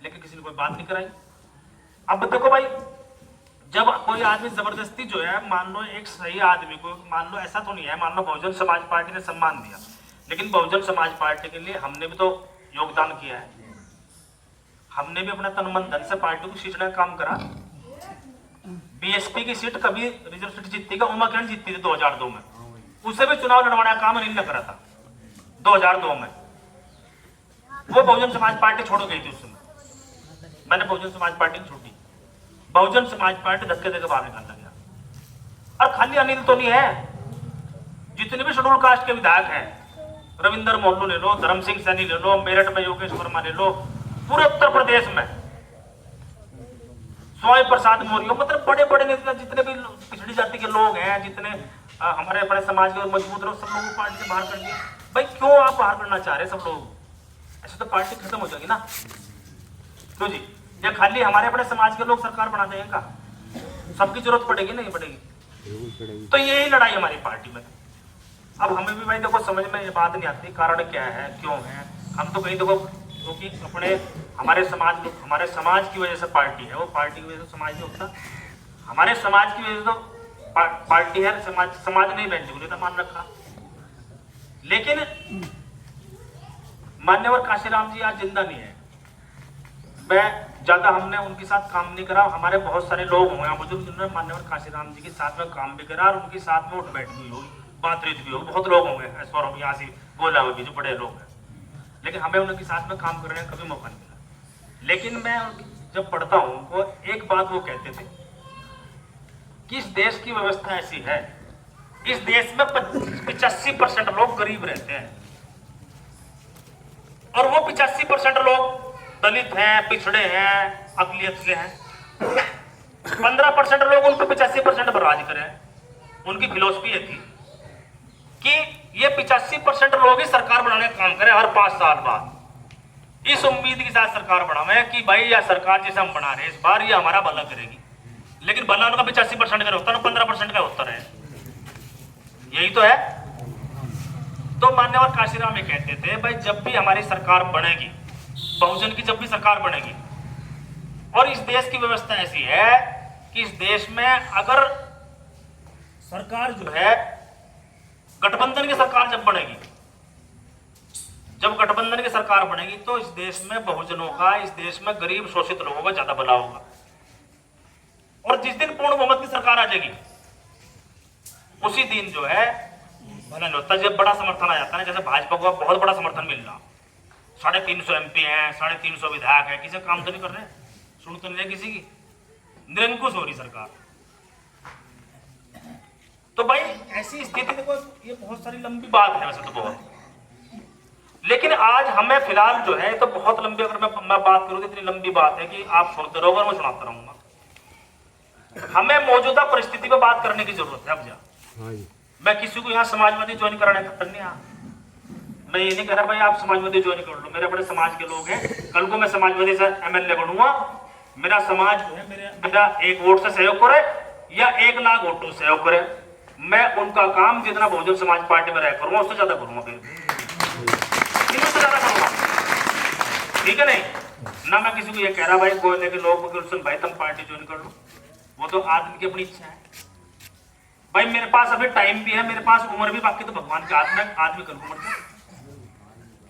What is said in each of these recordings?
लेकिन किसी ने कोई बात नहीं कराई। अब देखो भाई, जब कोई आदमी जबरदस्ती जो है, मान लो एक सही आदमी को, मान लो ऐसा तो नहीं है, मान लो बहुजन समाज पार्टी ने सम्मान दिया, लेकिन बहुजन समाज पार्टी के लिए हमने भी तो योगदान किया है, हमने भी अपना तन मन धन से पार्टी को सींचने का काम करा। बीएसपी की सीट कभी रिजर्व सीट जीतती का, उमाकिरण जीतती थी 2002 में, उसे भी चुनाव लड़वाने का काम अनिल ने करा था 2002 में। वो बहुजन समाज पार्टी छोड़ गई थी उस समय, मैंने बहुजन समाज पार्टी छोड़ी, बहुजन समाज पार्टी धक्के देकर बाहर निकाला गया। और खाली अनिल तो नहीं है, जितने भी शेड्यूल कास्ट के विधायक हैं, रविंदर मोल्लू ले लो, धर्म सिंह सैनी ले लो, मेरठ में योगेश वर्मा ले लो, पूरे उत्तर प्रदेश में स्वामी प्रसाद मौर्य, मतलब बड़े बड़े नेता, जितने भी पिछड़ी जाति के लोग हैं, जितने हमारे अपने समाज के मजबूत लोग, सब लोगों को पार्टी से बाहर कर दिया। भाई क्यों आप बाहर करना चाह रहे हैं सब लोग? ऐसे तो पार्टी खत्म हो जाएगी ना। क्यों जी? या खाली हमारे अपने समाज के लोग सरकार बना देंगे का? सबकी जरूरत पड़ेगी नहीं पड़ेगी? तो यही लड़ाई हमारी पार्टी में। अब हमें भी भाई देखो समझ में ये बात नहीं आती, कारण क्या है, क्यों है। हम तो कहीं देखो, क्योंकि अपने हमारे समाज की वजह से पार्टी है, वो पार्टी की वजह से समाज नहीं होता, हमारे समाज की वजह से तो पार्टी है, समाज नहीं बेंच मान रखा। लेकिन मान्यवर काशीराम जी आज जिंदा नहीं है, मैं ज्यादा हमने उनके साथ काम नहीं करा, हमारे बहुत सारे लोग होंगे बुजुर्ग जिन्होंने मान्यवर काशीराम जी के साथ में काम भी करा और उनके साथ में उठ बैठ भी होगी, बातचीत भी होगी, बहुत लोग होंगे सौरभ यहाँ से बोला होगी जो बड़े लोग हैं, लेकिन हमें उनके साथ में काम करने का कभी मौका नहीं मिला। लेकिन मैं जब पढ़ता हूँ वो एक बात वो कहते थे कि इस देश की व्यवस्था ऐसी है, इस देश में 85% लोग गरीब रहते हैं और वो 85% लोग दलित हैं, पिछड़े हैं, अकलियत के हैं। 15% लोग उन पर 85% पर राज करें। उनकी फिलोसफी है थी कि ये 85% लोग ही सरकार बनाने का काम करें हर 5 साल बाद। इस उम्मीद के साथ सरकार बनावे कि भाई यह सरकार जैसे हम बना रहे हैं इस बार ये हमारा भला करेगी, लेकिन भला उनका 85% का होता है, 15% का होता है। यही तो है। तो मान्यवर काशीराम ये कहते थे भाई जब भी हमारी सरकार बनेगी, बहुजन की जब भी सरकार बनेगी, और इस देश की व्यवस्था ऐसी है कि इस देश में अगर सरकार जो है गठबंधन की सरकार जब बनेगी, जब गठबंधन की सरकार बनेगी तो इस देश में बहुजनों का, इस देश में गरीब शोषित लोगों का ज्यादा भला होगा। और जिस दिन पूर्ण बहुमत की सरकार आ जाएगी उसी दिन जो है भला नहीं होता। जब बड़ा समर्थन आ जाता है, जैसे भाजपा को बहुत बड़ा समर्थन मिल रहा, 350 MP हैं, 350 विधायक हैं, किसी काम तो नहीं कर रहे, सुन तो नहीं रहे किसी की, निरंकुश हो रही सरकार। तो भाई ऐसी स्थिति देखो, ये बहुत सारी लंबी बात है वैसे तो बहुत, लेकिन आज हमें फिलहाल जो है तो बहुत लंबी, अगर मैं बात करूं तो इतनी लंबी बात है कि आप सुनते रहोगे और मैं सुनाता रहूंगा। हमें मौजूदा परिस्थिति पर बात करने की जरूरत है। अब जा मैं किसी को यहाँ समाजवादी ज्वाइन कराने खतर नहीं आ, मैं ये नहीं कह रहा भाई आप समाजवादी ज्वाइन कर लो, मेरे अपने समाज के लोग हैं, कल को मैं समाजवादी से MLA बनूंगा, मेरा समाज जो है मेरा 1 वोट से सहयोग करे या 1 लाख वोटों से सहयोग करे, मैं उनका काम जितना बहुजन समाज पार्टी में रह करूंगा उससे ज्यादा करूंगा, फिर उससे ज्यादा करूंगा, ठीक है नहीं ना। मैं किसी को ये कह रहा भाई कोयले के लोग भाई तुम पार्टी ज्वाइन कर लो, वो तो आदमी की अपनी इच्छा है। भाई मेरे पास अभी टाइम भी है, मेरे पास उम्र भी, बाकी तो भगवान के हाथ में, आदमी कल को मरता है,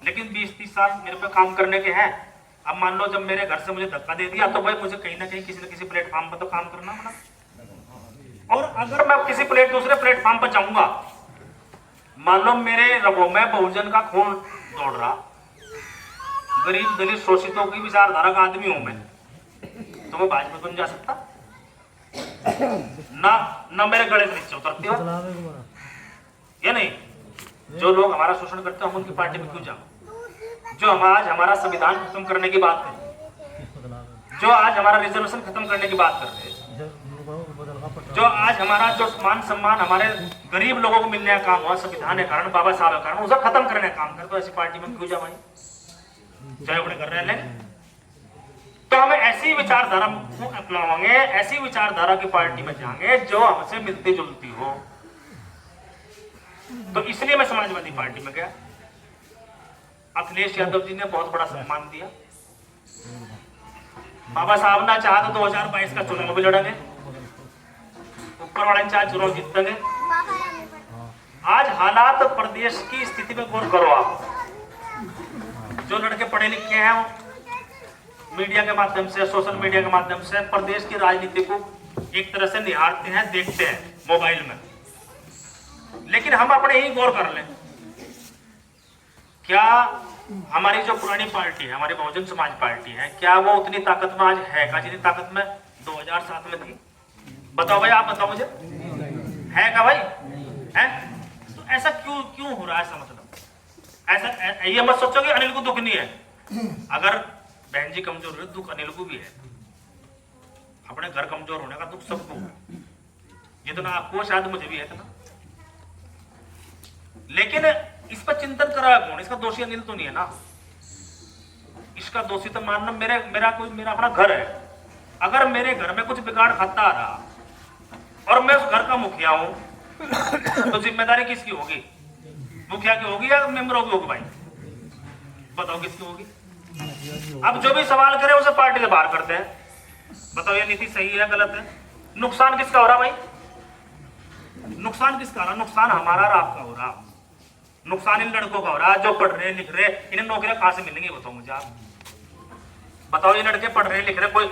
लेकिन 20-30 साल मेरे पे काम करने के हैं। अब मान लो जब मेरे घर से मुझे धक्का दे दिया तो भाई मुझे कहीं ना कहीं किसी न किसी प्लेटफॉर्म पर तो काम करना पड़ा। और अगर मैं किसी दूसरे प्लेटफॉर्म पर जाऊंगा, मान लो मेरे रगों में बहुजन का खून दौड़ रहा, गरीब दलित शोषितों की विचारधारा का आदमी हूं मैं, तो मैं भाजपा तो नहीं जा सकता ना मेरे गले से नीचे उतरते हो या नहीं। जो लोग हमारा शोषण करते हैं हम उनकी पार्टी में क्यों जाओ? जो आज हमारा संविधान खत्म करने की बात है, जो आज हमारा रिजर्वेशन खत्म करने की बात कर रहे हैं, जो आज हमारा जो मान सम्मान हमारे गरीब लोगों को मिलने का काम हुआ संविधान के कारण, बाबा साहब के कारण, उसे खत्म करने का काम कर, तो ऐसी पार्टी में क्यों जाओ भाई? चाहे उन्हें कर रहे हैं, तो हमें ऐसी विचारधारा अपनावाएंगे, ऐसी विचारधारा की पार्टी में जाएंगे जो हमसे मिलती जुलती हो। तो इसलिए मैं समाजवादी पार्टी में गया। अखिलेश यादव जी ने बहुत बड़ा सम्मान दिया, बाबा साहब ना चाह तो 2022 का चुनाव भी लड़ेंगे, ऊपर वाले चाहे चुनाव जीतेंगे। आज हालात प्रदेश की स्थिति में गौर करो आप। जो लड़के पढ़े लिखे हैं वो मीडिया के माध्यम से, सोशल मीडिया के माध्यम से प्रदेश की राजनीति को एक तरह से निहारते हैं, देखते हैं मोबाइल में, लेकिन हम अपने ही गौर कर लें, क्या हमारी जो पुरानी पार्टी है, हमारी बहुजन समाज पार्टी है, क्या वो उतनी ताकत में आज है का जितनी ताकत में 2007 में थी? बताओ भाई, आप बताओ मुझे, है क्या भाई? है? तो ऐसा क्यों हो रहा है? ऐसा मतलब ऐसा ये मत सोचो कि अनिल को दुख नहीं है। अगर बहन जी कमजोर है, दुख अनिल को भी है। अपने घर कमजोर होने का दुख सबको है, जितना आपको शायद मुझे भी है इतना। लेकिन इस पर चिंतन करा कौन? इसका दोषी अनिल तो नहीं है ना। इसका दोषी तो मानना मेरा अपना घर है। अगर मेरे घर में कुछ बिगाड़ खाता रहा और मैं उस घर का मुखिया हूं तो जिम्मेदारी किसकी होगी? मुखिया की होगी या मेंबरों की होगी? भाई बताओ किसकी होगी? अब जो भी सवाल करे उसे पार्टी से बाहर करते हैं। बताओ ये नीति सही है गलत है? नुकसान किसका हो रहा भाई? नुकसान किसका हो रहा? नुकसान हमारा और आपका हो रहा। नुकसान इन लड़कों का हो रहा जो पढ़ रहे लिख रहे। इन्हें नौकरियां कहां से मिलेंगी बताओ मुझे आप? बताओ ये लड़के पढ़ रहे लिख रहे, कोई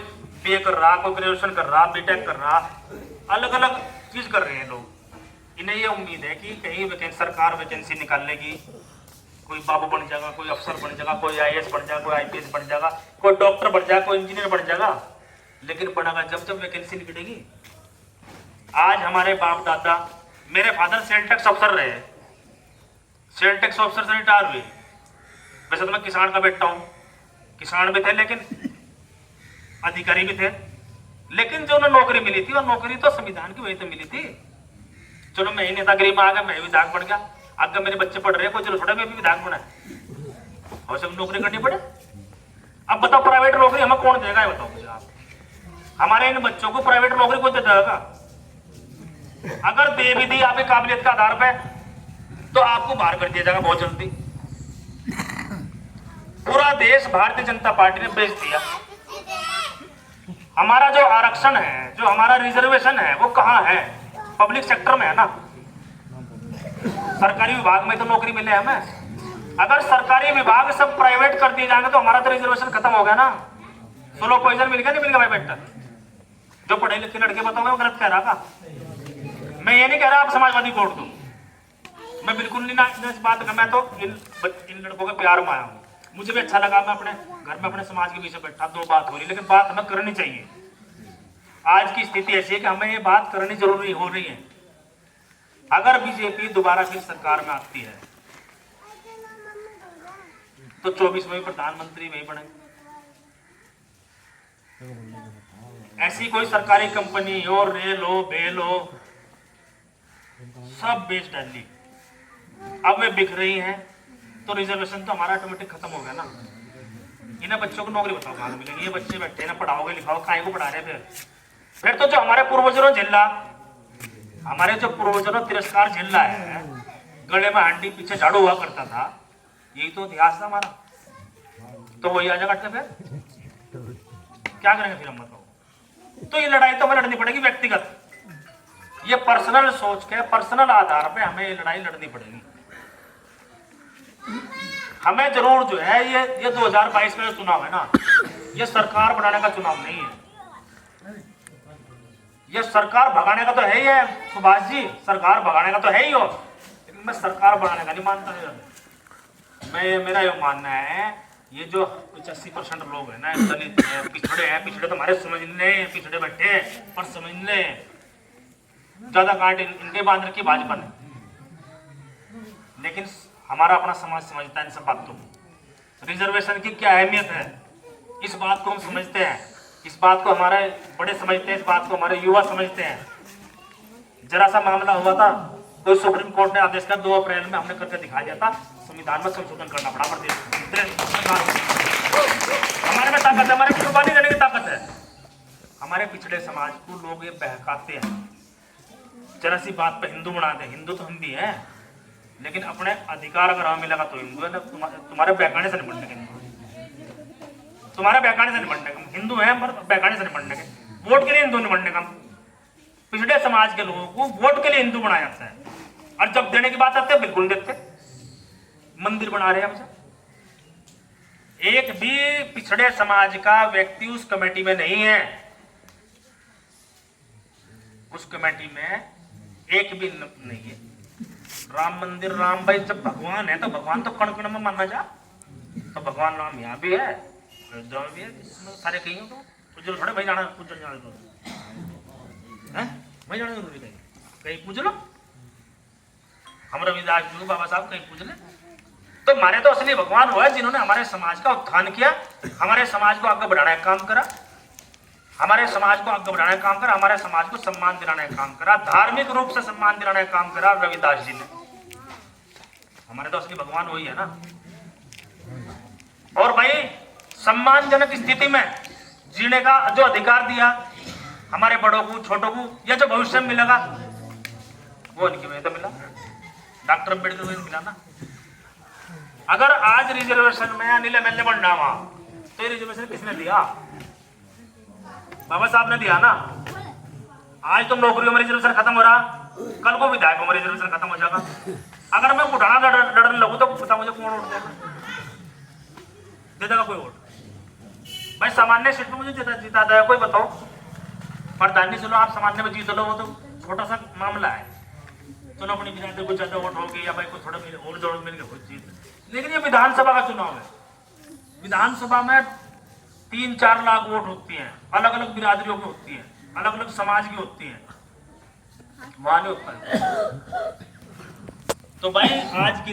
बीए कर रहा, कोई ग्रेजुएशन कर रहा, बीटेक कर रहा, अलग अलग चीज कर रहे हैं लोग। इन्हें ये उम्मीद है कि कहीं सरकार वैकेंसी निकाल लेगी, कोई बाबू बन जाएगा, कोई अफसर बन जाएगा, कोई आईएएस बन जाएगा, कोई आईपीएस बन जाएगा, कोई डॉक्टर बन जाएगा, कोई इंजीनियर बन जाएगा। लेकिन बनेगा जब वैकेंसी निकलेगी। आज हमारे बाप दादा, मेरे फादर सेल टैक्स अफसर रहे, सेल टैक्स अफसर से रिटायर हुए। वैसे तो मैं किसान का बेटा हूं, किसान भी थे लेकिन अधिकारी भी थे, लेकिन जो उन्हें नौकरी मिली थी, और नौकरी तो संविधान की वजह से मिली थी। चलो मैं ही नेतागिरी में आ गया, मैं विधायक बन गया, आगे मेरे बच्चे पढ़ रहे हैं, कोई चलो थोड़ा मैं भी विधायक बना और सब नौकरी करनी पड़े। अब बताओ प्राइवेट नौकरी हमें कौन देगा? बताओ मुझे आप। हमारे इन बच्चों को प्राइवेट नौकरी कोई देगा? अगर दे भी दी आपकी काबिलियत के आधार पर तो आपको बाहर कर दिया जाएगा बहुत जल्दी। पूरा देश भारतीय जनता पार्टी ने बेच दिया। हमारा जो आरक्षण है, जो हमारा रिजर्वेशन है, वो कहाँ है? पब्लिक सेक्टर में है ना। सरकारी विभाग में तो नौकरी मिले हमें। अगर सरकारी विभाग सब प्राइवेट कर दिए जाएंगे तो हमारा तो रिजर्वेशन खत्म हो गया ना। स्लो पॉइजन मिल गया, नहीं मिल गया भाई बेटा? जो पढ़े लिखे लड़के बताओ, गलत कह रहा था? मैं ये नहीं कह रहा आप समाजवादी वोट दो, मैं बिल्कुल नहीं ना इस बात का। मैं तो इन लड़कों के प्यार में आया हूँ। मुझे भी अच्छा लगा, मैं अपने घर में अपने समाज के पीछे बैठा, दो बात हो रही, लेकिन बात हमें करनी चाहिए। आज की स्थिति ऐसी है कि हमें ये बात करनी जरूरी हो रही है। अगर बीजेपी दोबारा फिर सरकार में आती है तो 24 में प्रधानमंत्री वही बने। ऐसी कोई सरकारी कंपनी हो, रेल हो, बेल हो, सब बेच डाली। अब वे बिक रही हैं तो रिजर्वेशन तो हमारा ऑटोमेटिक खत्म हो गया ना। इन्हें बच्चों को नौकरी बताओ कहाँ मिलेगी? ये बच्चे बैठे ना, पढ़ाओगे लिखाओ, काहे को पढ़ा रहे? फिर तो जो हमारे पूर्वजों झेला, हमारे जो पूर्वजों तिरस्कार झेला है, गले में हांडी पीछे झाड़ू हुआ करता था, यही तो इतिहास था हमारा। तो वही आ जाएगा फिर क्या करेंगे? फिर हम बताओ। तो ये लड़ाई तो हमें लड़नी पड़ेगी व्यक्तिगत, ये पर्सनल सोच के, पर्सनल आधार पे हमें ये लड़ाई लड़नी पड़ेगी। हमें जरूर जो है ये 2022 में जो चुनाव है ना, ये सरकार बनाने का चुनाव नहीं है। ये सरकार भगाने का तो है ही है सुभाष जी, सरकार भगाने का तो है ही हो, लेकिन मैं सरकार बनाने का नहीं मानता। मेरा ये मानना है, ये जो 85% लोग हैं ना, दलित हैं, पिछड़े हैं, पिछड़े तो हमारे समझ ले, पिछड़े बैठे हैं पर समझ ले, ज्यादा कांट इनके बांध रखी भाजपा ने। लेकिन हमारा अपना समाज समझता है इन सब बातों को। रिजर्वेशन की क्या अहमियत है इस बात को हम समझते हैं, इस बात को हमारे बड़े समझते हैं, इस बात को हमारे युवा समझते हैं। जरा सा मामला हुआ था तो सुप्रीम कोर्ट ने आदेश कर 2 अप्रैल में हमने करके दिखा दिया था, संविधान में संशोधन करना पड़ा प्रदेश। हमारे में ताकत है, हमारे में कुर्बानी देने की ताकत है। हमारे पिछड़े समाज को लोग ये बहकाते हैं, जरा सी बात पे हिंदू बनाते हैं। हिंदू तो हम भी हैं, लेकिन अपने अधिकार अगर हमें मिलेगा तो हिंदू है ना, तुम्हारे बहकाने से निपटने के। तुम्हारा बैकाने से निपटने का, हिंदू है पर बैकाने से निपटने के, वोट के लिए हिंदू निपटने का। पिछड़े समाज के लोगों को वोट के लिए हिंदू बनाया जाता है, और जब देने की बात आती है बिल्कुल देते। मंदिर बना रहे हैं हमसे, एक भी पिछड़े समाज का व्यक्ति उस कमेटी में नहीं है, उस कमेटी में एक भी नहीं है। राम मंदिर, राम भाई जब भगवान है तो भगवान तो कण कण में माना जा, तो भगवान राम यहाँ भी है, अयोध्या में भी है, सारे कहीं हो तो जो थोड़े भाई जाना पूछ जाना है, भाई जाना जरूरी कहीं कहीं पूछ लो। हम रविदास जी बाबा साहब कहीं पूछ ले, तो हमारे तो असली भगवान हुआ है जिन्होंने हमारे समाज का उत्थान किया, हमारे समाज को आगे बढ़ाने का काम करा, हमारे समाज को आगे बढ़ाने का काम करा, हमारे समाज को सम्मान दिलाने का काम करा, धार्मिक रूप से सम्मान दिलाने का काम करा रविदास जी ने। हमारे तो असली भगवान वही है ना। और भाई सम्मानजनक स्थिति में जीने का जो अधिकार दिया हमारे बड़ों को, छोटों को, या जो भविष्य में मिलेगा वो इनकी वजह से मिला, डॉक्टर अम्बेडकर को मिला ना। अगर आज रिजर्वेशन में अनिल एमएलए बनना वहां, तो ये रिजर्वेशन किसने दिया? बाबा साहब ने दिया ना। आज तो नौकरियों में रिजर्वेशन खत्म हो रहा, कल को विधायकों में रिजर्वेशन खत्म हो जाएगा। अगर मैं उठाना लड़ने लगूं तो पता मुझे कौन वोट देगा? दे देगा कोई वोट? भाई सामान्य सीट में मुझे जीता देगा कोई? बताओ। प्रधानी चलो आप सामान्य में जीत लो, वो तो छोटा सा मामला है, चलो अपनी बिना कुछ ज्यादा वोट हो गई या भाई कुछ थोड़ा और जोड़ मिल गया जीत। लेकिन ये विधानसभा का चुनाव है, विधानसभा में 3-4 लाख वोट होती हैं, अलग अलग बिरादरियों की होती हैं, अलग अलग समाज की होती हैं, वहां नहीं होता है। तो भाई आज की